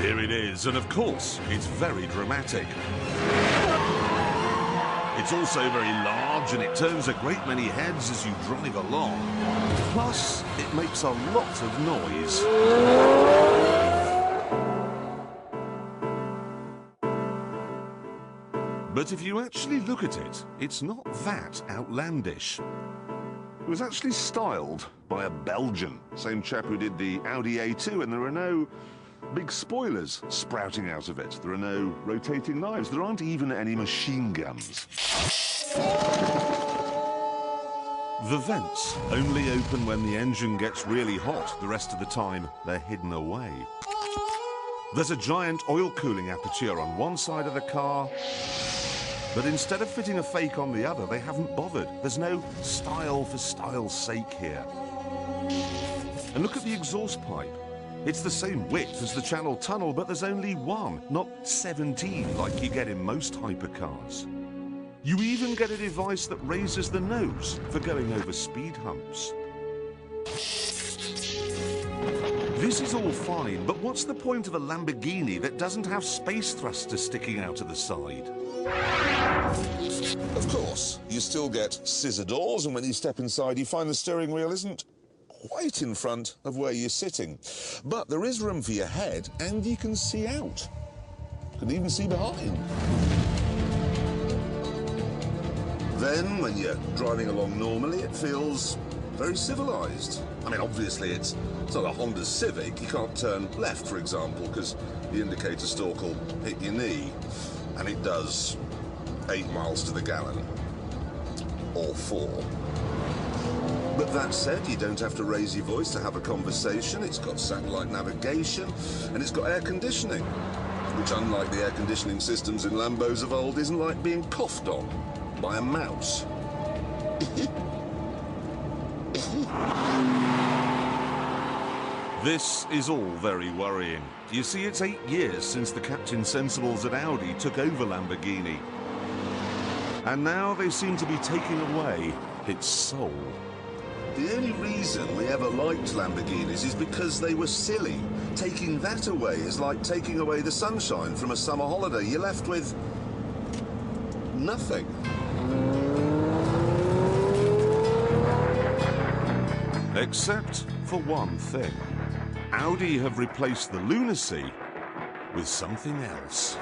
Here it is, and of course, it's very dramatic. It's also very large, and it turns a great many heads as you drive along. Plus, it makes a lot of noise. But if you actually look at it, it's not that outlandish. It was actually styled by a Belgian, same chap who did the Audi A2, and there are no big spoilers sprouting out of it. There are no rotating knives. There aren't even any machine guns. The vents only open when the engine gets really hot. The rest of the time, they're hidden away. There's a giant oil cooling aperture on one side of the car, but instead of fitting a fake on the other, they haven't bothered. There's no style for style's sake here. And look at the exhaust pipe. It's the same width as the Channel Tunnel, but there's only one, not 17 like you get in most hypercars. You even get a device that raises the nose for going over speed humps. This is all fine, but what's the point of a Lamborghini that doesn't have space thrusters sticking out of the side? Of course, you still get scissor doors, and when you step inside, you find the steering wheel isn't quite in front of where you're sitting. But there is room for your head, and you can see out. You can even see behind. Then, when you're driving along normally, it feels very civilized. I mean, obviously, it's not a Honda Civic. You can't turn left, for example, because the indicator stalk will hit your knee. And it does 8 miles to the gallon. Or 4. But that said, you don't have to raise your voice to have a conversation. It's got satellite navigation, and it's got air conditioning, which, unlike the air conditioning systems in Lambos of old, isn't like being coughed on by a mouse. This is all very worrying. You see, it's 8 years since the Captain Sensibles at Audi took over Lamborghini. And now they seem to be taking away its soul. The only reason we ever liked Lamborghinis is because they were silly. Taking that away is like taking away the sunshine from a summer holiday. You're left with nothing. Except for one thing. Audi have replaced the lunacy with something else.